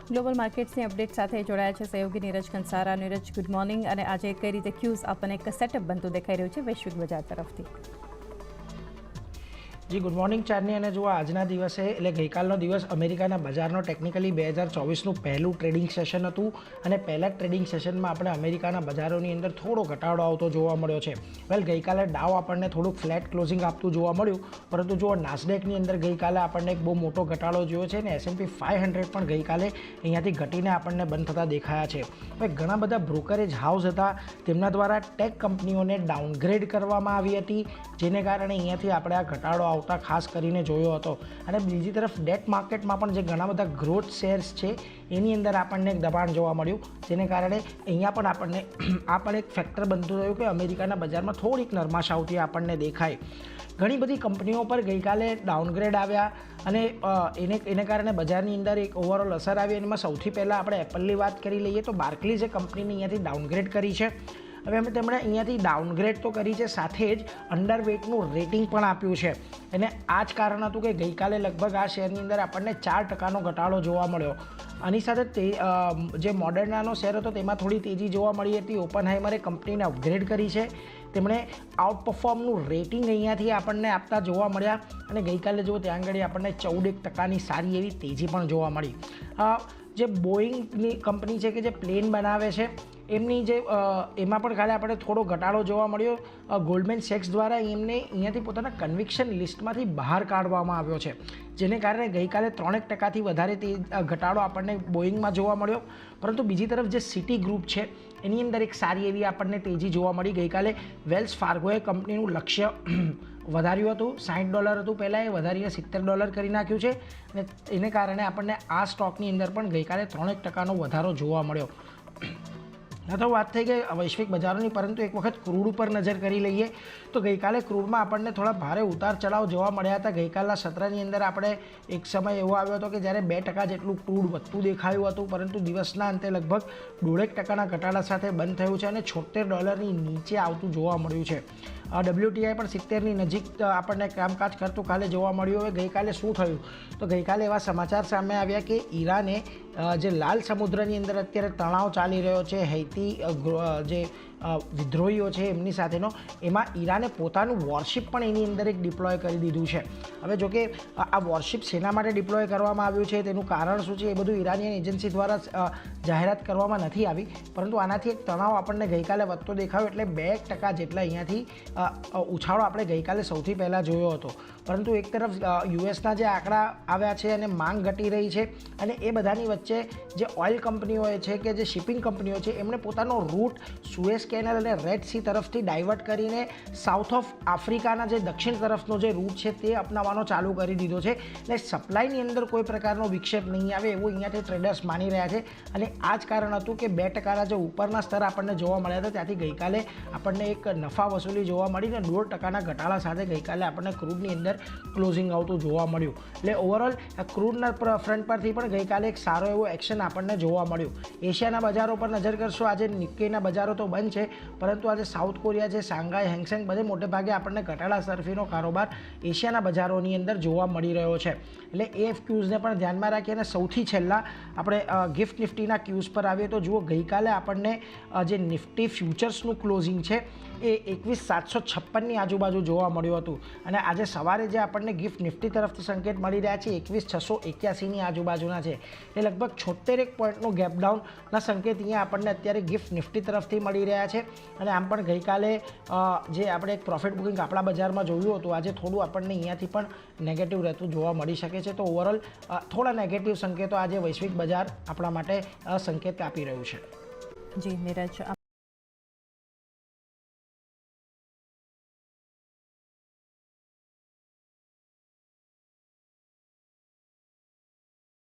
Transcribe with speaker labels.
Speaker 1: Global માર્કેટ્સની update સાથે જોડાયા છે સહયોગી નીરજ કંસારા. Neeraj, good morning. અને આજે કઈ રીતે ક્યુઝ આપણને એક સેટઅપ બનતું દેખાઈ રહ્યું છે વૈશ્વિક બજાર તરફથી?
Speaker 2: જી ગુડ મોર્નિંગ ચારની. અને જુઓ આજના દિવસે એટલે ગઈકાલનો દિવસ અમેરિકાના બજારનો ટેકનિકલી 2024નું પહેલું ટ્રેડિંગ સેશન હતું અને પહેલા ટ્રેડિંગ સેશનમાં આપણે અમેરિકાના બજારોની અંદર થોડો ઘટાડો આવતો જોવા મળ્યો છે. વેલ ગઈકાલે ડાવ આપણને થોડુંક ફ્લેટ ક્લોઝિંગ આપતું જોવા મળ્યું, પરંતુ જુઓ નાસ્ડેકની અંદર ગઈકાલે આપણને એક બહુ મોટો ઘટાડો જોયો છે અને S&P 500 પણ ગઈકાલે અહીંયાથી ઘટીને આપણને બંધ થતા દેખાયા છે. હવે ઘણા બધા બ્રોકરેજ હાઉસ હતા, તેમના દ્વારા ટેક કંપનીઓને ડાઉનગ્રેડ કરવામાં આવી હતી, જેને કારણે અહીંયાથી આપણે આ ઘટાડો આવતા ખાસ કરીને જોયો હતો. અને બીજી તરફ ડેટ માર્કેટમાં પણ જે ઘણા બધા ગ્રોથ શેર્સ છે એની અંદર આપણને એક દબાણ જોવા મળ્યું, જેને કારણે અહીંયા પણ આપણને આ પણ એક ફેક્ટર બનતું થયું કે અમેરિકાના બજારમાં થોડીક નરમાશ આવતી આપણને દેખાય. ઘણી બધી કંપનીઓ પર ગઈકાલે ડાઉનગ્રેડ આવ્યા અને એને કારણે બજારની અંદર એક ઓવરઓલ અસર આવી. એમાં સૌથી પહેલાં આપણે એપલની વાત કરી લઈએ તો બાર્કલીઝે કંપનીને અહીંયાથી ડાઉનગ્રેડ કરી છે. હવે તેમણે અહીંયાથી ડાઉનગ્રેડ તો કરી છે, સાથે જ અંડરવેટનું રેટિંગ પણ આપ્યું છે. અને આ જ કારણ હતું કે ગઈકાલે લગભગ આ શેરની અંદર આપણને 4% ઘટાડો જોવા મળ્યો. આની સાથે તે જે મોડર્નાનો શેર હતો તેમાં થોડી તેજી જોવા મળી હતી. ઓપનહાઇમરે કંપનીને અપગ્રેડ કરી છે, તેમણે આઉટ પરફોર્મનું રેટિંગ અહીંયાથી આપણને આપતા જોવા મળ્યા અને ગઈકાલે જો ત્યાં આગળ આપણને 14% સારી એવી તેજી પણ જોવા મળી. જે બોઈંગની કંપની છે કે જે પ્લેન બનાવે છે એમની જે એમાં પણ કાલે આપણે થોડો ઘટાડો જોવા મળ્યો. ગોલ્ડમેન સેક્સ દ્વારા એમને અહીંયાથી પોતાના કન્વિક્શન લિસ્ટમાંથી બહાર કાઢવામાં આવ્યો છે, જેને કારણે ગઈકાલે 3% વધારે તે ઘટાડો આપણને બોઈંગમાં જોવા મળ્યો. પરંતુ બીજી તરફ જે સિટી ગ્રુપ છે એની અંદર એક સારી એવી આપણને તેજી જોવા મળી. ગઈકાલે વેલ્સ ફાર્ગોએ કંપનીનું લક્ષ્ય વધાર્યું હતું, $60 હતું પહેલાં, એ વધારીને $70 કરી નાખ્યું છે અને એને કારણે આપણને આ સ્ટોકની અંદર પણ ગઈકાલે 3% વધારો જોવા મળ્યો. ના તો વાત થઈ ગઈ વૈશ્વિક બજારોની, પરંતુ એક વખત ક્રૂડ ઉપર નજર કરી લઈએ તો ગઈકાલે ક્રૂડમાં આપણને થોડા ભારે ઉતાર ચઢાવ જોવા મળ્યા હતા. ગઈકાલના સત્રની અંદર આપણે એક સમય એવો આવ્યો હતો કે જ્યારે 2% જેટલું ક્રૂડ વધતું દેખાયું હતું, પરંતુ દિવસના અંતે લગભગ 1.5% ઘટાડા સાથે બંધ થયું છે અને $76 નીચે આવતું જોવા મળ્યું છે. WTI પણ 70ની નજીક આપણને કામકાજ કરતું કાલે જોવા મળ્યું. હવે ગઈકાલે શું થયું તો ગઈકાલે એવા સમાચાર સામે આવ્યા કે ઈરાને જે લાલ સમુદ્રની અંદર અત્યારે તણાવ ચાલી રહ્યો છે, હૈતી જે વિદ્રોહીઓ છે એમની સાથેનો, એમાં ઈરાને પોતાનું વોરશિપ પણ એની અંદર એક ડિપ્લોય કરી દીધું છે. હવે જોકે આ વોરશિપ શેના માટે ડિપ્લોય કરવામાં આવ્યું છે, તેનું કારણ શું છે, એ બધું ઇરાનિયન એજન્સી દ્વારા જાહેરાત કરવામાં નથી આવી, પરંતુ આનાથી એક તણાવ આપણને ગઈકાલે વધતો દેખાયો. એટલે 2% જેટલા અહીંયાથી ઉછાળો આપણે ગઈકાલે સૌથી પહેલાં જોયો હતો. પરંતુ એક તરફ યુએસના જે આંકડા આવ્યા છે અને માંગ ઘટી રહી છે, અને એ બધાની વચ્ચે જે ઓઇલ કંપનીઓ છે કે જે શિપિંગ કંપનીઓ છે એમણે પોતાનો રૂટ સુએઝ કેનલ અને રેડ સી તરફથી ડાયવર્ટ કરીને સાઉથ ઓફ આફ્રિકાના જે દક્ષિણ તરફનો જે રૂટ છે તે અપનાવવાનો ચાલુ કરી દીધો છે. એટલે સપ્લાયની અંદર કોઈ પ્રકારનો વિક્ષેપ નહીં આવે એવું અહીંયાથી ટ્રેડર્સ માની રહ્યા છે. અને આ જ કારણ હતું કે 2% જે ઉપરના સ્તર આપણને જોવા મળ્યા હતા ત્યાંથી ગઈકાલે આપણને એક નફા વસૂલી જોવા મળી ને 1.5% ઘટાડા સાથે ગઈકાલે આપણને ક્રૂડની અંદર ક્લોઝિંગ આવતું જોવા મળ્યું. એટલે ઓવરઓલ ક્રૂડના ફ્રન્ટ પરથી પણ ગઈકાલે એક સારો એવો એક્શન આપણને જોવા મળ્યું. એશિયાના બજારો પર નજર કરશો, આજે નિક્કેના બજારો તો બંધ છે, પરંતુ આજે સાઉથ કોરિયા છે, શાંઘાઈ, હેંગસેંગ બધે મોટે ભાગે આપણને ઘટાડા તરફીનો કારોબાર એશિયાના બજારોની અંદર જોવા મળી રહ્યો છે. એટલે AFQsને પણ ધ્યાનમાં રાખીએ. અને સૌથી છેલ્લા આપણે ગિફ્ટ નિફ્ટીના ક્યુઝ પર આવીએ તો જુઓ ગઈકાલે આપણને જે નિફ્ટી ફ્યુચર્સનું ક્લોઝિંગ છે એ 21,756ની આજુબાજુ જોવા મળ્યું હતું. અને આજે સવારે જે આપણને ગિફ્ટ નિફ્ટી તરફથી સંકેત મળી રહ્યા છે 21,681ની આજુબાજુના છે. એ લગભગ 76 પોઈન્ટનું ગેપડાઉનના સંકેત અહીંયા આપણને અત્યારે ગિફ્ટ નિફ્ટી તરફથી મળી રહ્યા છે. અને આમ પણ ગઈકાલે જે આપણે એક પ્રોફિટ બુકિંગ આપણા બજારમાં જોયું હતું, આજે થોડું આપણને અહીંયાથી પણ નેગેટિવ રહેતું જોવા મળી શકે છે. તો ઓવરઓલ થોડા નેગેટિવ સંકેતો આજે વૈશ્વિક બજાર આપણા માટે સંકેત આપી રહ્યું છે.
Speaker 1: જી નીરજ.